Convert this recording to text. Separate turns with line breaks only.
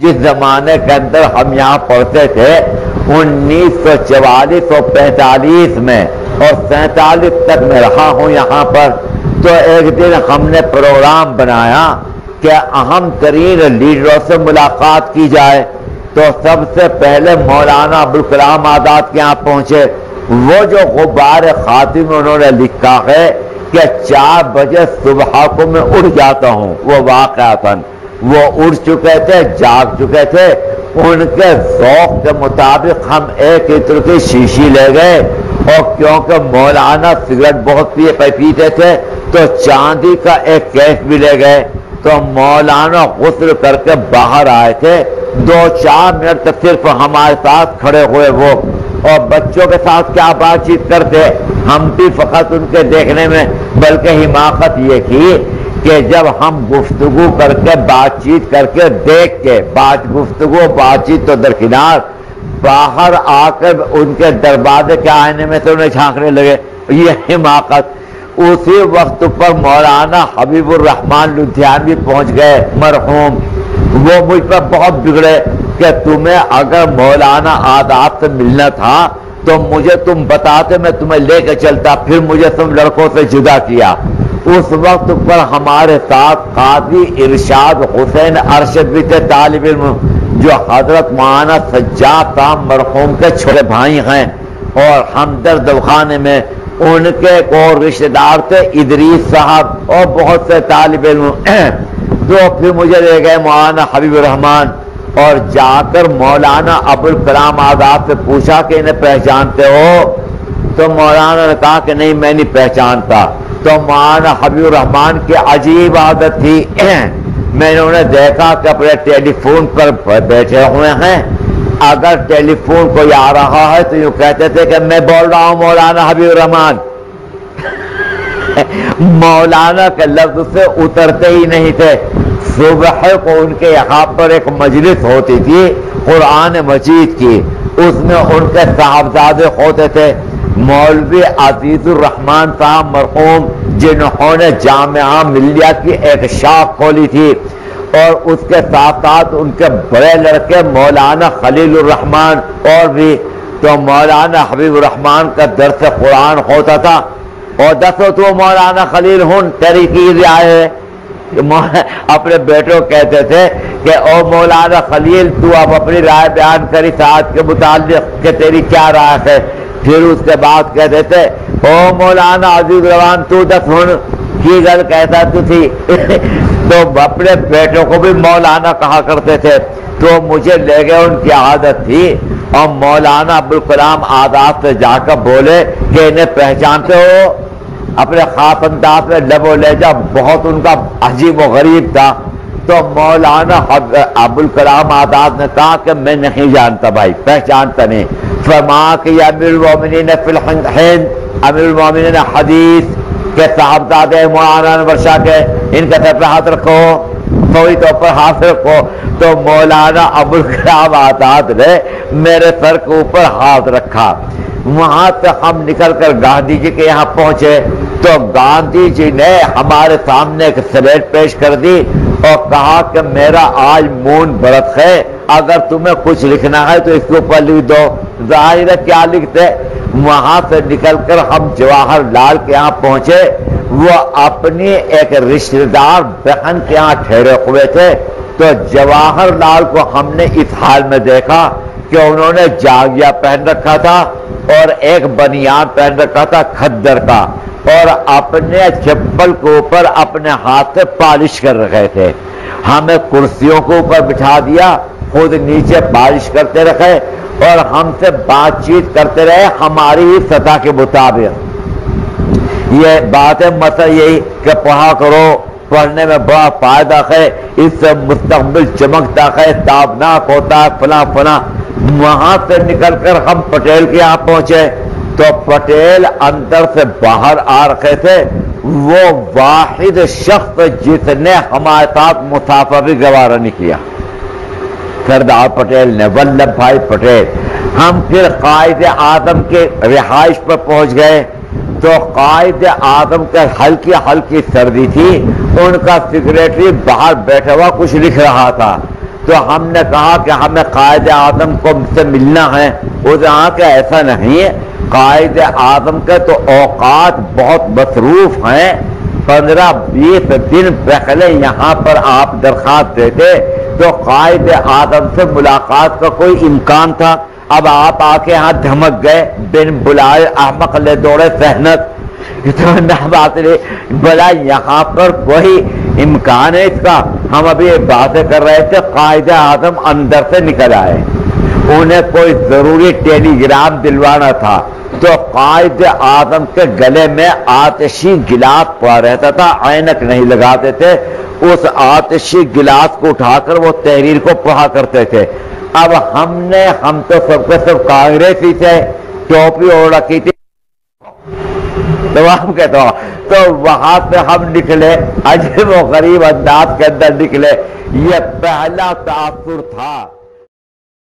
جس زمانے کے اندر ہم یہاں پڑھتے تھے 1944 اور 45 میں اور 47 تک میں رہا ہوں یہاں پر، تو ایک دن ہم نے پروگرام بنایا کہ اہم ترین لیڈروں سے ملاقات کی جائے، تو سب سے پہلے مولانا ابوالکلام آزاد کے یہاں پہنچے۔ وہ جو غبار خاتم انہوں نے لکھا ہے کہ 4 بجے صبح کو میں اٹھ جاتا ہوں، وہ واقعتاً وہ اٹھ چکے تھے، جاگ چکے تھے۔ ان کے ذوق کے مطابق ہم ایک عطر کی شیشی لے گئے، اور کیونکہ مولانا سگریٹ بہت پیتے تھے تو چاندی کا ایک کیس بھی لے گئے۔ تو مولانا غسل کر کے باہر آئے تھے، 2-4 منٹ تک صرف ہمارے ساتھ کھڑے ہوئے وہ، اور بچوں کے ساتھ کیا بات چیت کرتے، ہم بھی فقط ان کے دیکھنے میں، بلکہ حماقت یہ کی کہ جب ہم گفتگو کر کے بات چیت کر کے دیکھ کے گفتگو بات چیت تو درکنار، باہر آ کر ان کے دروازے کے آئینے میں سے انہیں جھانکنے لگے، یہ حماقت۔ اسی وقت پر مولانا حبیب الرحمان لدھیانوی پہنچ گئے مرحوم، وہ مجھ پر بہت بگڑے کہ تمہیں اگر مولانا آزاد سے ملنا تھا تو مجھے تم بتاتے، میں تمہیں لے کے چلتا، پھر مجھے تم لڑکوں سے جدا کیا۔ اس وقت پر ہمارے ساتھ قاضی ارشاد حسین ارشد بھی تھے، طالب علم، جو حضرت مولانا سجاد صاحب مرحوم کے چھوٹے بھائی ہیں، اور ہمدرد دواخانے میں ان کے اور رشتہ دار تھے ادریس صاحب اور بہت سے طالب علم۔ تو پھر مجھے لے گئے مولانا حبیب الرحمان، اور جا کر مولانا ابوالکلام آزاد سے پوچھا کہ انہیں پہچانتے ہو؟ تو مولانا نے کہا کہ نہیں، میں نہیں پہچانتا۔ تو مولانا حبیب الرحمان کی عجیب عادت تھی، میں نے انہیں دیکھا کہ اپنے ٹیلی فون پر بیٹھے ہوئے ہیں، اگر ٹیلی فون کوئی آ رہا ہے تو یوں کہتے تھے کہ میں بول رہا ہوں مولانا حبیب الرحمان۔ مولانا کے لفظ سے اترتے ہی نہیں تھے۔ صبح کو ان کے یہاں پر ایک مجلس ہوتی تھی قرآن مجید کی، اس میں ان کے صاحبزادے ہوتے تھے، مولوی عزیز الرحمان صاحب مرحوم، جنہوں نے جامعہ ملیہ کی ایک شاخ کھولی تھی، اور اس کے ساتھ ساتھ ان کے بڑے لڑکے مولانا خلیل الرحمان اور بھی۔ تو مولانا حبیب الرحمان کا درس قرآن ہوتا تھا، اور دسو تو مولانا خلیل ہن تیری کی رائے ہے؟ اپنے بیٹوں کہتے تھے کہ او مولانا خلیل، تو اب اپنی رائے بیان کری ساتھ کے متعلق کہ تیری کیا رائے ہے؟ پھر اس کے بعد کہتے تھے او مولانا عزیز الرحمان، تو دس ہن کی گل کہتا تو تھی۔ تو اپنے بیٹوں کو بھی مولانا کہا کرتے تھے۔ تو مجھے لے گئے، ان کی عادت تھی، اور مولانا ابوالکلام آزاد سے جا کر بولے کہ انہیں پہچانتے ہو؟ اپنے خاص انداز میں لب و لہجہ بہت ان کا عجیب و غریب تھا۔ تو مولانا ابوالکلام آزاد نے کہا کہ میں نہیں جانتا بھائی، پہچانتا نہیں۔ فرمایا کہ یہ امیر المومنین فی الہند، امیر المومنین حدیث کے صاحبزادے مولانا انور شاہ کے، ان کے سر پہ ہاتھ رکھو، فوری طور پر ہاتھ رکھو۔ تو مولانا ابوالکلام آزاد نے میرے سر کے اوپر ہاتھ رکھا۔ وہاں سے ہم نکل کر گاندھی جی کے یہاں پہنچے، تو گاندھی جی نے ہمارے سامنے ایک سلیٹ پیش کر دی اور کہا کہ میرا آج مون برت ہے، اگر تمہیں کچھ لکھنا ہے تو اس کے اوپر لکھ دو۔ ظاہر ہے کیا لکھتے؟ وہاں سے نکل کر ہم جواہر لال کے یہاں پہنچے، وہ اپنی ایک رشتہ دار بہن کے یہاں ٹھہرے ہوئے تھے۔ تو جواہر لال کو ہم نے اس حال میں دیکھا کہ انہوں نے جاگیا پہن رکھا تھا اور ایک بنیان پہن رکھا تھا کھدر کا، اور اپنے چپل کے اوپر اپنے ہاتھ سے پالش کر رکھے تھے۔ ہمیں کرسیوں کے اوپر بٹھا دیا، خود نیچے پالش کرتے رکھے، اور ہم سے بات چیت کرتے رہے ہماری ہی سطح کے مطابق۔ یہ بات ہے، مسئلہ یہی کہ پڑھا کرو، پڑھنے میں بڑا فائدہ ہے، اس سے مستقبل چمکتا ہے، تابناک ہوتا ہے، فلاں فلاں۔ وہاں سے نکل کر ہم پٹیل کے یہاں پہنچے، تو پٹیل اندر سے باہر آ رکھے تھے، وہ واحد شخص جس نے ہمارے ساتھ مسافہ بھی گوارا نہیں کیا، سردار پٹیل نے، ولبھ بھائی پٹیل۔ ہم پھر قائد اعظم کے رہائش پر پہنچ گئے، تو قائد اعظم کے ہلکی ہلکی سردی تھی، ان کا سیکریٹری باہر بیٹھا ہوا کچھ لکھ رہا تھا، تو ہم نے کہا کہ ہمیں قائد اعظم کو سے ملنا ہے. اس یہاں کہ ایسا نہیں ہے، قائد اعظم کے تو اوقات بہت مصروف ہیں. 15-20 دن پہلے یہاں پر آپ درخواست دیتے تو قائد اعظم سے ملاقات کا کوئی امکان تھا. اب آپ آ کے یہاں دھمک گئے، بن بلائے احمق لے دوڑے سہنت. بات نہیں بلا یہاں پر کوئی امکان ہے اس کا. ہم ابھی باتیں کر رہے تھے، قائد اعظم اندر سے نکل آئے، انہیں کوئی ضروری ٹیلی گرام دلوانا تھا تو قائد اعظم کے گلے میں آتشی گلاس پڑا رہتا تھا، عینک نہیں لگاتے تھے. اس آتشی گلاس کو اٹھا کر وہ تحریر کو پڑھا کرتے تھے. اب ہم تو سب کے سب کانگریسی تھے، ٹوپی اوڑھ رکھی تھی تمام کے تو وہاں سے ہم نکلے عجیب و غریب انداز کے اندر نکلے. یہ پہلا تاثر تھا.